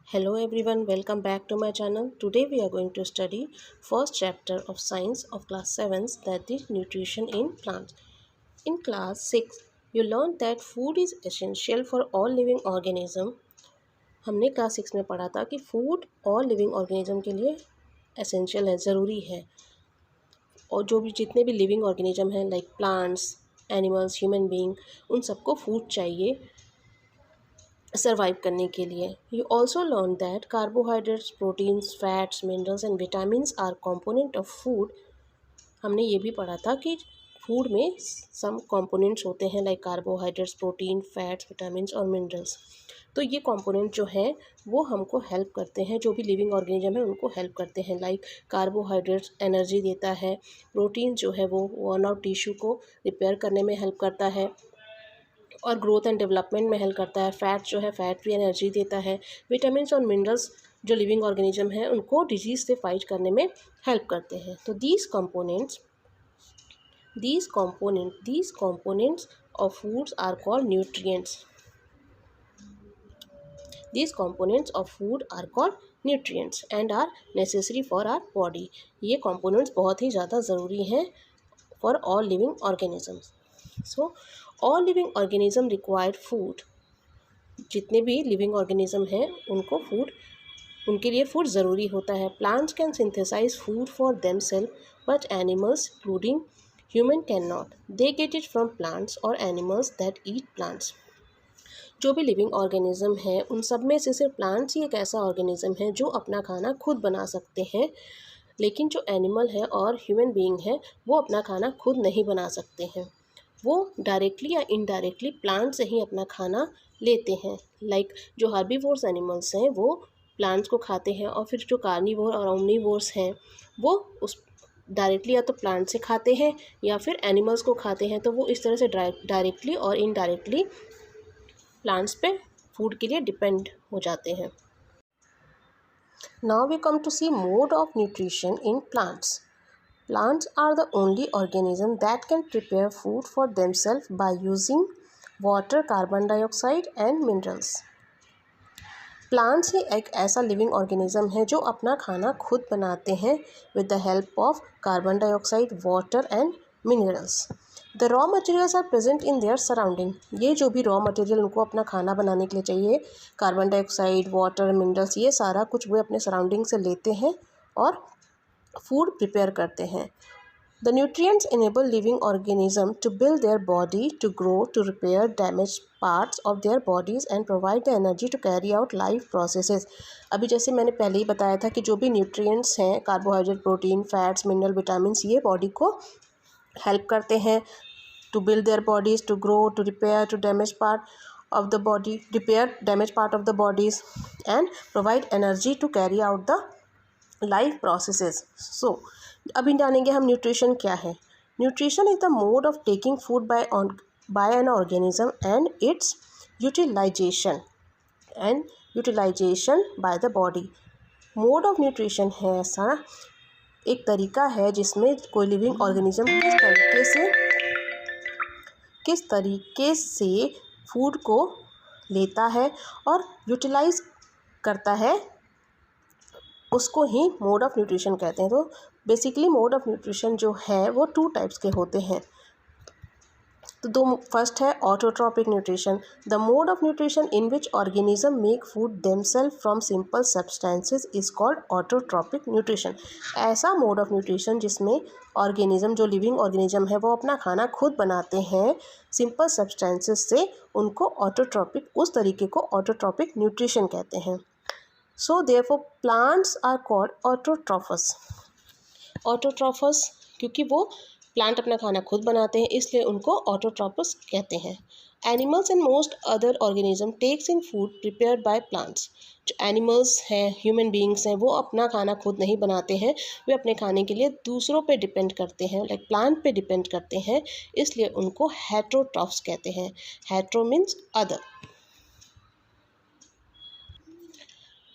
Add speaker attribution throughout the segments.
Speaker 1: Hello everyone, welcome back to my channel. Today we are going to study first chapter of science of class 7, that is nutrition in plants. In class 6 you learned that food is essential for all living organism. हमने class 6 में पढ़ा था कि food all living organism के लिए essential है, ज़रूरी है। और जो भी जितने भी लिविंग ऑर्गेनिज्म हैं like plants, animals, human being, उन सबको फूड चाहिए सर्वाइव करने के लिए। You also learn that carbohydrates, proteins, fats, minerals and vitamins R component of food. हमने ये भी पढ़ा था कि फूड में सम कंपोनेंट्स होते हैं like carbohydrates, protein, fats, vitamins और मिनरल्स। तो ये कंपोनेंट जो हैं वो हमको हेल्प करते हैं, जो भी लिविंग ऑर्गेनिज्म है उनको हेल्प करते हैं। लाइक कार्बोहाइड्रेट्स एनर्जी देता है, प्रोटीन जो है वो वर्न आउट टिश्यू को रिपेयर करने में हेल्प करता है और ग्रोथ एंड डेवलपमेंट में हेल्प करता है। फैट जो है फैट भी एनर्जी देता है। विटामिन्स और मिनरल्स जो लिविंग ऑर्गेनिज्म है उनको डिजीज़ से फाइट करने में हेल्प करते हैं। तो these components of foods are called nutrients. These components of food are called nutrients and are necessary for our body. ये components बहुत ही ज़्यादा ज़रूरी हैं for all living organisms. So all living organism require food. जितने भी living organism हैं उनको food, उनके लिए फूड ज़रूरी होता है। Plants can synthesise food for themselves but animals including human can not. They get it from plants और एनिमल्स दैट ईट प्लांट्स। जो भी लिविंग ऑर्गेनिज्म है उन सब में से सिर्फ प्लांट्स ही एक ऐसा ऑर्गेनिज्म है जो अपना खाना खुद बना सकते हैं, लेकिन जो एनिमल है और ह्यूमन बीइंग है वो अपना खाना खुद नहीं बना सकते हैं। वो डायरेक्टली या इनडायरेक्टली प्लांट से ही अपना खाना लेते हैं। लाइक जो हर्बीवोर्स एनिमल्स हैं वो प्लांट्स को खाते हैं और फिर जो कार्निवोर और ओमनीवोर्स हैं वो उस डायरेक्टली या तो प्लांट से खाते हैं या फिर एनिमल्स को खाते हैं। तो वो इस तरह से डायरेक्टली और इनडायरेक्टली प्लांट्स पे फूड के लिए डिपेंड हो जाते हैं। Now we come to see mode of nutrition in plants. Plants are the only organism that can prepare food for themselves by using water, carbon dioxide and minerals. Plants ही एक ऐसा living organism है जो अपना खाना खुद बनाते हैं with the help of carbon dioxide, water and minerals. The raw materials are present in their surrounding. ये जो भी रॉ मटेरियल उनको अपना खाना बनाने के लिए चाहिए, कार्बन डाइऑक्साइड, वाटर, मिनरल्स, ये सारा कुछ वो अपने सराउंडिंग से लेते हैं और फूड प्रिपेयर करते हैं। The nutrients enable living organism to build their body, to grow, to repair damage parts of their bodies and provide the energy to carry out life processes. अभी जैसे मैंने पहले ही बताया था कि जो भी न्यूट्रिएंट्स हैं, carbohydrate, protein, fats, mineral, vitamins, ये बॉडी को हेल्प करते हैं to build their bodies, to grow, to repair, to damage part of the body, repair damaged part of the bodies and provide energy to carry out the life processes. So अभी जानेंगे हम nutrition क्या है. Nutrition is the mode of taking food by an organism and its utilization by the body. Mode of nutrition है ऐसा एक तरीका है जिसमें कोई लिविंग ऑर्गेनिज्म किस तरीके से फूड को लेता है और यूटिलाइज करता है, उसको ही मोड ऑफ न्यूट्रिशन कहते हैं. तो बेसिकली मोड ऑफ न्यूट्रिशन जो है वो 2 टाइप्स के होते हैं. तो फर्स्ट है autotrophic nutrition. The mode of nutrition in which organism make food themselves from simple substances is called autotrophic nutrition. ऐसा मोड ऑफ न्यूट्रिशन जिसमें ऑर्गेनिज्म, जो लिविंग ऑर्गेनिज्म है, वो अपना खाना खुद बनाते हैं सिंपल सब्सटेंसेस से, उनको ऑटोट्रॉपिक, उस तरीके को ऑटोट्रॉपिक न्यूट्रिशन कहते हैं. So therefore plants are called autotrophs. Autotrophs क्योंकि वो प्लांट अपना खाना खुद बनाते हैं इसलिए उनको ऑटोट्रॉपस कहते हैं. Animals and most other organism takes in food prepared by plants. जो एनिमल्स हैं, ह्यूमन बीइंग्स हैं, वो अपना खाना खुद नहीं बनाते हैं, वे अपने खाने के लिए दूसरों पे डिपेंड करते हैं, लाइक प्लांट पे डिपेंड करते हैं, इसलिए उनको हेटेरोट्रॉफ्स कहते हैं. Hetero means other.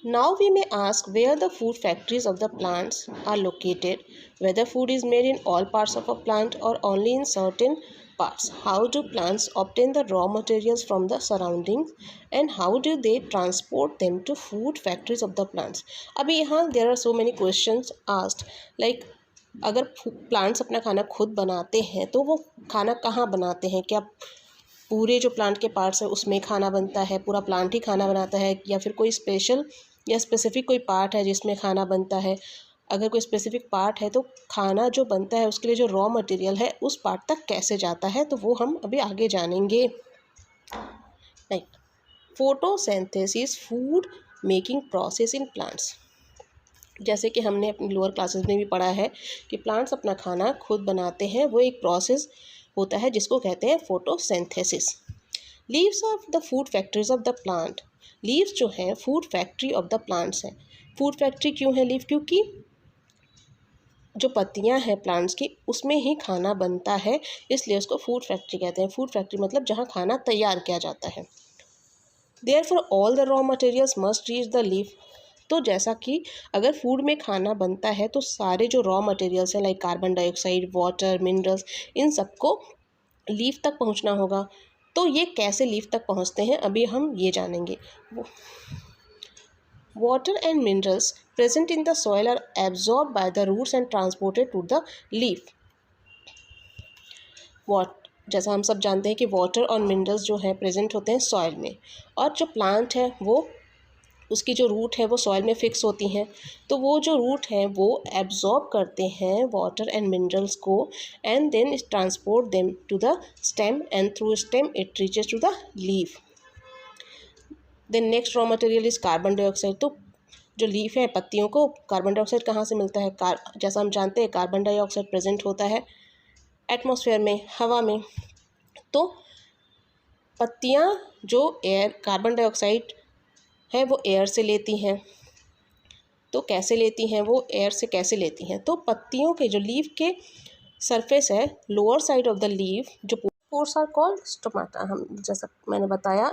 Speaker 1: Now we may ask where the food factories of the plants are located, whether food is made in all parts of a plant or only in certain parts. How do plants obtain the raw materials from the surroundings and how do they transport them to food factories of the plants? अभी यहाँ there are so many questions asked like अगर plants अपना खाना खुद बनाते हैं तो वो खाना कहाँ बनाते हैं? क्या पूरे जो प्लांट के पार्ट्स हैं उसमें खाना बनता है, पूरा प्लांट ही खाना बनाता है, या फिर कोई स्पेशल या स्पेसिफिक कोई पार्ट है जिसमें खाना बनता है? अगर कोई स्पेसिफिक पार्ट है तो खाना जो बनता है उसके लिए जो रॉ मटेरियल है उस पार्ट तक कैसे जाता है, तो वो हम अभी आगे जानेंगे. Like photosynthesis food making process in plants. जैसे कि हमने अपनी लोअर क्लासेस में भी पढ़ा है कि प्लांट्स अपना खाना खुद बनाते हैं, वो एक प्रोसेस होता है जिसको कहते हैं photosynthesis. Leaves of the food factories of the plant. Leaves जो हैं food factory of the plants हैं. फूड फैक्ट्री क्यों है लीव? क्योंकि जो पत्तियां हैं प्लांट्स की उसमें ही खाना बनता है, इसलिए उसको फूड फैक्ट्री कहते हैं. फूड फैक्ट्री मतलब जहाँ खाना तैयार किया जाता है. Therefore all the raw materials must reach the leaf. तो जैसा कि अगर फूड में खाना बनता है तो सारे जो रॉ मटेरियल्स हैं like carbon dioxide, water, minerals, इन सबको लीफ तक पहुंचना होगा. तो ये कैसे लीफ तक पहुंचते हैं अभी हम ये जानेंगे. Water and minerals present in the soil are absorbed by the roots and transported to the leaf. जैसा हम सब जानते हैं कि वाटर और मिनरल्स जो हैं प्रेजेंट होते हैं सॉइल में, और जो प्लांट है वो उसकी जो रूट है वो सॉइल में फिक्स होती हैं. तो वो जो रूट है वो एब्जॉर्ब करते हैं वाटर एंड मिनरल्स को and then transport them to the stem and through stem it reaches to the leaf. Then next raw material is carbon dioxide. तो जो लीफ है पत्तियों को कार्बन डाइऑक्साइड कहाँ से मिलता है? जैसा हम जानते हैं कार्बन डाइऑक्साइड प्रेजेंट होता है एटमॉस्फेयर में, हवा में. तो पत्तियाँ जो एयर कार्बन डाइऑक्साइड है वो एयर से लेती हैं. तो कैसे लेती हैं? वो एयर से कैसे लेती हैं? तो पत्तियों के जो लीफ के सरफेस है, lower side of the leaf, जो पोर्स आर कॉल्ड स्टोमाटा. हम जैसा मैंने बताया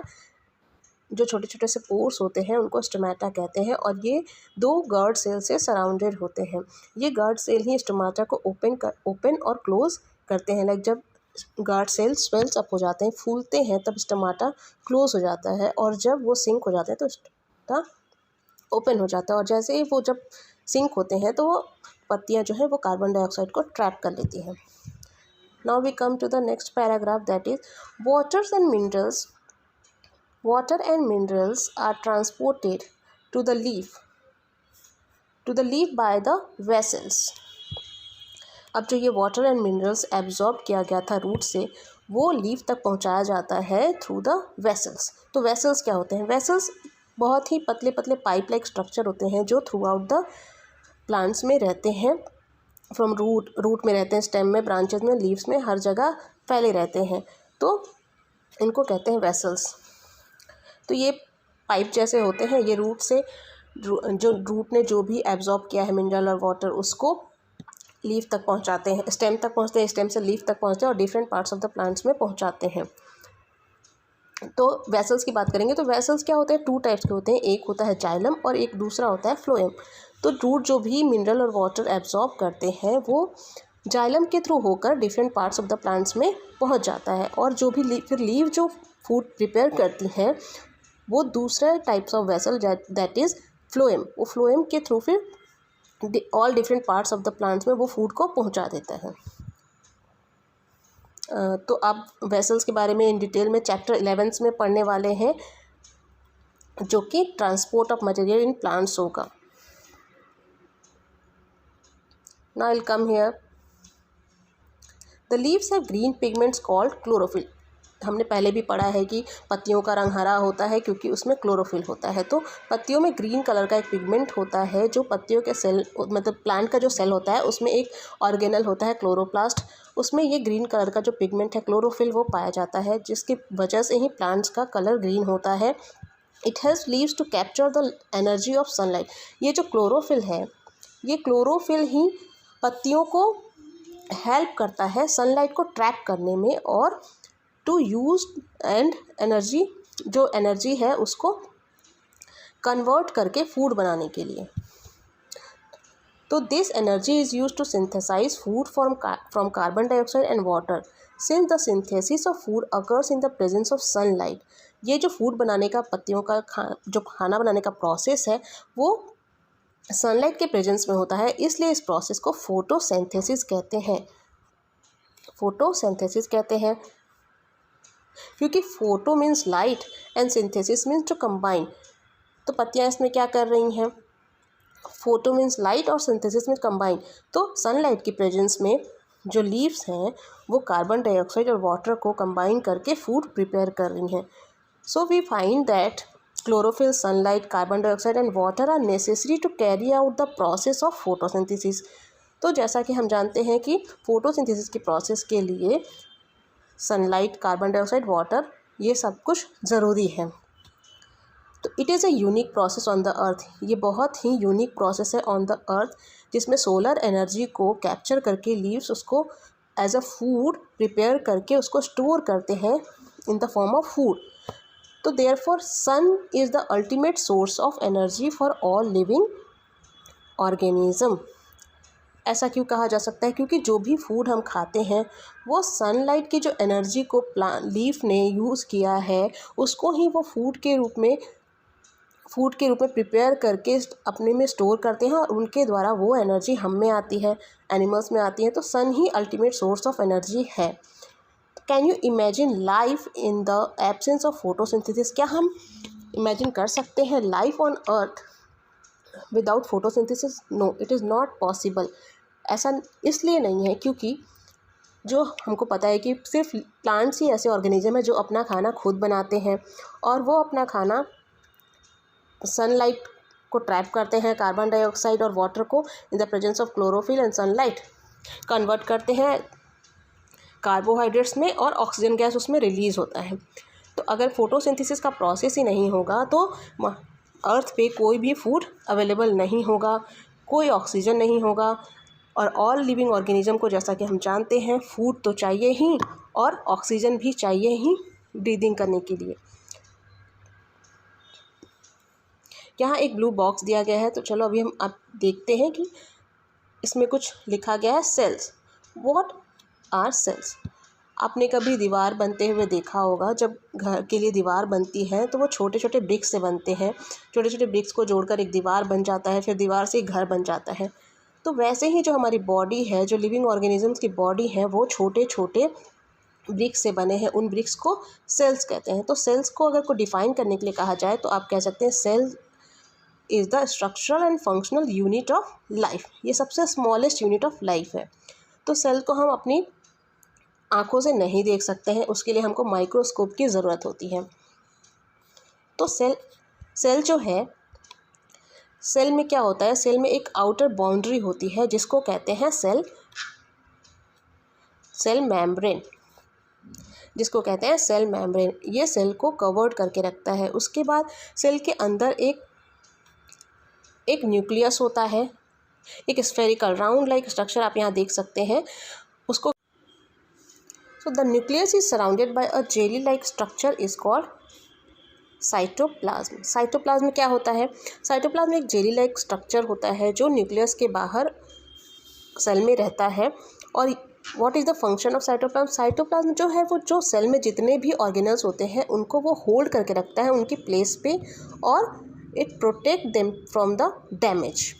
Speaker 1: जो छोटे छोटे से पोर्स होते हैं उनको स्टोमाटा कहते हैं, और ये 2 गार्ड सेल से सराउंडेड होते हैं. ये गार्ड सेल ही स्टोमाटा को ओपन और क्लोज करते हैं. लाइक जब गार्ड सेल स्वेल्स अप हो जाते हैं, फूलते हैं, तब स्टोमाटा क्लोज हो जाता है, और जब वो सिंक हो जाते हैं तो स्टोमाटा ओपन हो जाता है. और जैसे ही वो जब सिंक होते हैं तो वो पत्तियाँ जो है वो कार्बन डाइऑक्साइड को ट्रैप कर लेती हैं. Now we come to the next paragraph, that is water and minerals are transported to the leaf by the vessels. अब जो ये वाटर एंड मिनरल्स एब्जॉर्ब किया गया था रूट से वो लीफ तक पहुंचाया जाता है थ्रू द वेसल्स. तो वेसल्स क्या होते हैं? वेसल्स बहुत ही पतले पतले पाइप लाइक स्ट्रक्चर होते हैं जो थ्रू आउट द प्लांट्स में रहते हैं. फ्रॉम रूट में रहते हैं, स्टेम में, ब्रांचेस में, लीव्स में, हर जगह फैले रहते हैं. तो इनको कहते हैं वेसल्स. तो ये पाइप जैसे होते हैं, ये रूट से जो रूट ने जो भी एब्जॉर्ब किया है मिनरल और वाटर उसको लीफ तक पहुंचाते हैं, स्टेम तक पहुंचते हैं, स्टेम से लीफ तक पहुंचते हैं और different parts of the plants में पहुंचाते हैं. तो वेसल्स की बात करेंगे तो वेसल्स क्या होते हैं? 2 टाइप्स के होते हैं. एक होता है जाइलम और एक दूसरा होता है फ्लोएम. तो रूट जो भी मिनरल और वाटर एब्जॉर्ब करते हैं वो जाइलम के थ्रू होकर different parts of the plants में पहुंच जाता है, और जो भी फिर लीव जो फूड प्रिपेयर करती हैं वो दूसरा types of vessel that is phloem. वो फ्लोएम के थ्रू फिर all different parts of the plants में वो फूड को पहुंचा देता है. तो अब वेसल्स के बारे में इन डिटेल में चैप्टर 11 में पढ़ने वाले हैं, जो कि transport of material in plants होगा. Now will come here. The leaves have green pigments called chlorophyll. हमने पहले भी पढ़ा है कि पत्तियों का रंग हरा होता है क्योंकि उसमें क्लोरोफिल होता है. तो पत्तियों में ग्रीन कलर का एक पिगमेंट होता है जो पत्तियों के सेल मतलब प्लांट का जो सेल होता है उसमें एक ऑर्गेनल होता है क्लोरोप्लास्ट. उसमें ये ग्रीन कलर का जो पिगमेंट है क्लोरोफिल वो पाया जाता है, जिसकी वजह से ही प्लांट्स का कलर ग्रीन होता है. It helps leaves to capture the energy of sunlight. ये जो क्लोरोफिल है ये क्लोरोफिल ही पत्तियों को हेल्प करता है सनलाइट को ट्रैप करने में और टू यूज एंड एनर्जी जो एनर्जी है उसको कन्वर्ट करके फूड बनाने के लिए. तो this energy is use to synthesise food from carbon dioxide and water. Since the synthesis of food occurs in the presence of sunlight. ये जो फूड बनाने का, पत्तियों का जो खाना बनाने का प्रोसेस है वो सनलाइट के प्रेजेंस में होता है, इसलिए इस प्रोसेस को फोटोसिंथेसिस कहते हैं। फोटोसिंथेसिस कहते हैं क्योंकि photo means light and synthesis means जो कंबाइन। तो पत्तियाँ इसमें क्या कर रही हैं, फोटो मीन्स लाइट और सिंथेसिस मीन्स कंबाइन। तो सनलाइट की प्रेजेंस में जो लीव्स हैं वो कार्बन डाइऑक्साइड और वाटर को कंबाइन करके फूड प्रिपेयर कर रही हैं। So we find that chlorophyll, sunlight, carbon dioxide and water are necessary to carry out the process of photosynthesis. तो जैसा कि हम जानते हैं कि फोटोसिंथेसिस की प्रोसेस के लिए सनलाइट, कार्बन डाइऑक्साइड, वाटर ये सब कुछ ज़रूरी है। तो it is a unique process on the earth. ये बहुत ही यूनिक प्रोसेस है ऑन द अर्थ, जिसमें सोलर एनर्जी को कैप्चर करके लीव्स उसको एज अ फूड प्रिपेयर करके उसको स्टोर करते हैं in the form of food. तो therefore sun is the ultimate source of energy for all living organism. ऐसा क्यों कहा जा सकता है, क्योंकि जो भी फूड हम खाते हैं वो सनलाइट की जो एनर्जी को लीफ ने यूज़ किया है उसको ही वो फूड के रूप में प्रिपेयर करके अपने में स्टोर करते हैं और उनके द्वारा वो एनर्जी हम में आती है, एनिमल्स में आती है। तो सन ही अल्टीमेट सोर्स ऑफ एनर्जी है। Can you imagine life in the absence of photosynthesis? क्या हम इमेजिन कर सकते हैं life on earth without photosynthesis? No, it is not possible. ऐसा इसलिए नहीं है क्योंकि जो हमको पता है कि सिर्फ प्लांट्स ही ऐसे ऑर्गेनिज्म है जो अपना खाना खुद बनाते हैं और वो अपना खाना सनलाइट को ट्रैप करते हैं, कार्बन डाइऑक्साइड और वाटर को इन the presence of chlorophyll and sunlight convert करते हैं कार्बोहाइड्रेट्स में और ऑक्सीजन गैस उसमें रिलीज़ होता है। तो अगर फोटोसिंथेसिस का प्रोसेस ही नहीं होगा तो अर्थ पे कोई भी फूड अवेलेबल नहीं होगा, कोई ऑक्सीजन नहीं होगा। और ऑल लिविंग ऑर्गेनिज्म को, जैसा कि हम जानते हैं, फूड तो चाहिए ही और ऑक्सीजन भी चाहिए ही ब्रीदिंग करने के लिए। यहाँ एक ब्लू बॉक्स दिया गया है, तो चलो अभी हम अब देखते हैं कि इसमें कुछ लिखा गया है, सेल्स। What are sales? आपने कभी दीवार बनते हुए देखा होगा। जब घर के लिए दीवार बनती है तो वो छोटे छोटे ब्रिक्स से बनते हैं। छोटे छोटे ब्रिक्स को जोड़कर एक दीवार बन जाता है, फिर दीवार से एक घर बन जाता है। तो वैसे ही जो हमारी बॉडी है, जो लिविंग ऑर्गेनिजम्स की बॉडी है, वो छोटे छोटे ब्रिक्स से बने हैं। उन ब्रिक्स को सेल्स कहते हैं। तो सेल्स को अगर को डिफाइन करने के लिए कहा जाए तो आप कह सकते हैं cell is the structural and functional unit of life. ये सबसे स्मॉलेस्ट यूनिट ऑफ लाइफ है। तो सेल को हम अपनी आँखों से नहीं देख सकते हैं, उसके लिए हमको माइक्रोस्कोप की ज़रूरत होती है। तो सेल जो है, सेल में क्या होता है, सेल में एक आउटर बाउंड्री होती है जिसको कहते हैं सेल मेम्ब्रेन, जिसको कहते हैं सेल मेम्ब्रेन। ये सेल को कवर्ड करके रखता है। उसके बाद सेल के अंदर एक न्यूक्लियस होता है, एक स्फेरिकल राउंड लाइक स्ट्रक्चर आप यहाँ देख सकते हैं उसको। So the nucleus is surrounded by a jelly like structure is called cytoplasm. Cytoplasm क्या होता है? साइटोप्लाज्म एक जेली लाइक स्ट्रक्चर होता है जो न्यूक्लियस के बाहर सेल में रहता है। और what is the function of cytoplasm? Cytoplasm जो है वो जो सेल में जितने भी ऑर्गेनल्स होते हैं उनको वो होल्ड करके रखता है उनकी प्लेस पे, और it protect them from the damage.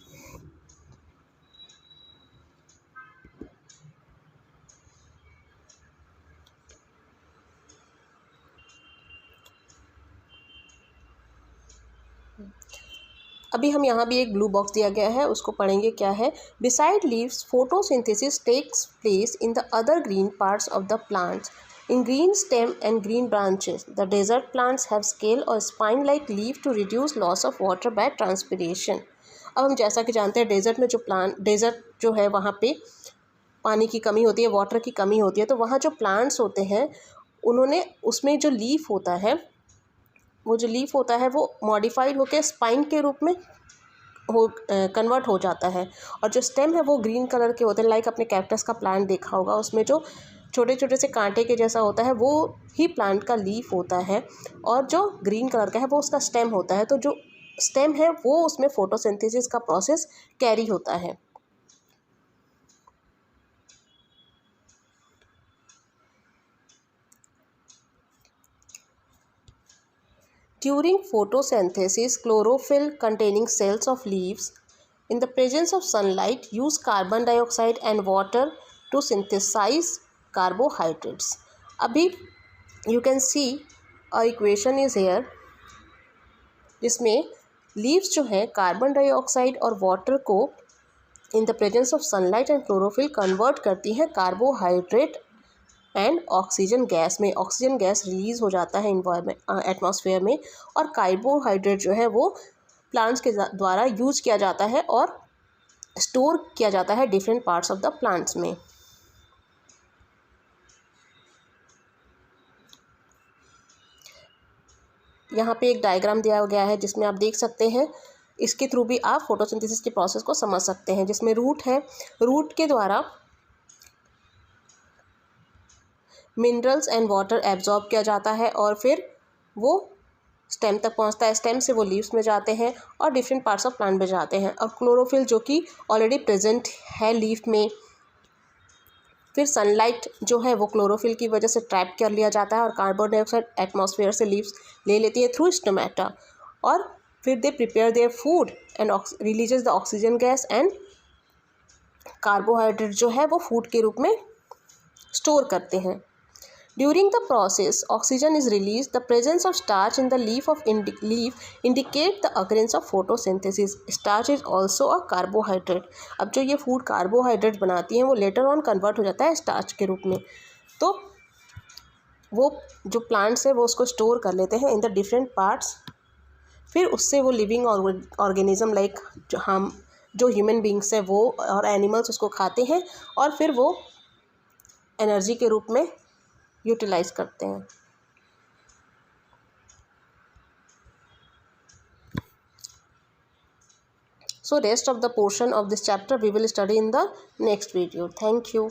Speaker 1: अभी हम यहाँ भी एक ब्लू बॉक्स दिया गया है, उसको पढ़ेंगे क्या है। Beside leaves photosynthesis takes place in the other green parts of the plants in green stem and green branches. The desert plants have scale or spine like leaf to reduce loss of water by transpiration. अब हम जैसा कि जानते हैं desert में desert जो है वहाँ पे पानी की कमी होती है, वाटर की कमी होती है। तो वहाँ जो प्लांट्स होते हैं उन्होंने उसमें जो लीफ होता है वो मॉडिफाइड होकर स्पाइन के रूप में कन्वर्ट हो जाता है। और जो स्टेम है वो ग्रीन कलर के होते हैं, लाइक अपने कैक्टस का प्लांट देखा होगा, उसमें जो छोटे छोटे से कांटे के जैसा होता है वो ही प्लांट का लीफ होता है। और जो ग्रीन कलर का है वो उसका स्टेम होता है। तो जो स्टेम है वो उसमें फोटोसिंथेसिस का प्रोसेस कैरी होता है। During photosynthesis, chlorophyll containing cells of leaves in the presence of sunlight use carbon dioxide and water to synthesize carbohydrates. अभी you can see a equation is here जिसमें leaves जो है carbon dioxide और water को इन the presence of sunlight and chlorophyll convert करती हैं carbohydrate and oxygen gas में. Oxygen gas release हो जाता है एटमॉस्फेयर में और कार्बोहाइड्रेट जो है वो प्लांट्स के द्वारा यूज किया जाता है और स्टोर किया जाता है different parts of the plants में. यहाँ पे एक डायग्राम दिया गया है जिसमें आप देख सकते हैं. इसके थ्रू भी आप फोटोसिंथेसिस के प्रोसेस को समझ सकते हैं. जिसमें रूट है, रूट के द्वारा मिनरल्स एंड वाटर एब्जॉर्ब किया जाता है और फिर वो स्टेम तक पहुंचता है. स्टेम से वो लीव्स में जाते हैं और डिफरेंट पार्ट्स ऑफ प्लांट में जाते हैं. और क्लोरोफिल जो कि ऑलरेडी प्रेजेंट है लीफ में, फिर सनलाइट जो है वो क्लोरोफिल की वजह से ट्रैप कर लिया जाता है और कार्बन डाइऑक्साइड एटमॉस्फेयर से लीव्स ले लेती है थ्रू स्टोमेटा. और फिर they prepare their food and releases the oxygen gas and carbohydrate जो है वो फूड के रूप में स्टोर करते हैं. During the process, oxygen is released. The presence of starch in the leaf indicate the occurrence of photosynthesis. Starch is also a carbohydrate. अब जो ये फूड कार्बोहाइड्रेट बनाती हैं वो लेटर ऑन कन्वर्ट हो जाता है स्टार्च के रूप में. तो वो जो प्लांट्स है वो उसको स्टोर कर लेते हैं इन द डिफरेंट पार्ट्स. फिर उससे वो लिविंग ऑर्गेनिज्म लाइक जो ह्यूमन बींग्स है वो और एनिमल्स उसको खाते हैं और फिर वो एनर्जी के रूप में यूटिलाइज करते हैं. So rest of the portion of this chapter we will study in the next video. Thank you.